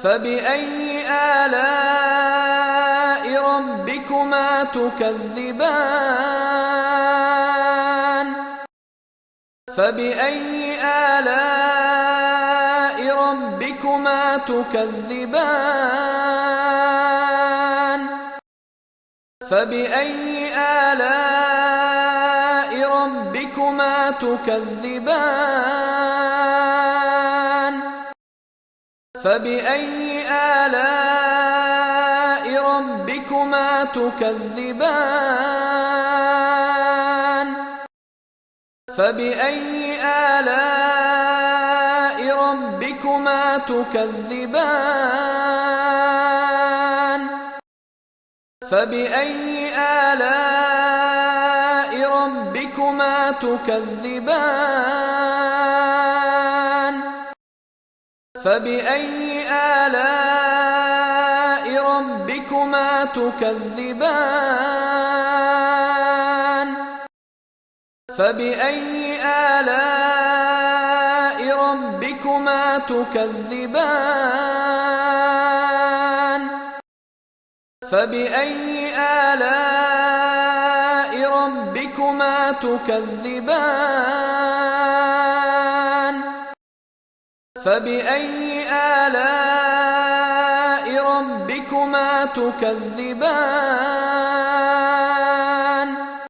فبأي آلاء ربكما تكذبان فبأي آلاء ربكما تكذبان فبأي آلاء ربكما تكذبان فبأي آلاء ربكما تكذبان فبأي آلاء ربكما تكذبان فبأي آلاء ربكما تكذبان فبأي آلاء ربكما تكذبان فبأي آلاء ربكما تكذبان فبأي آلاء ربكما تكذبان فبأي آلاء ربكما تكذبان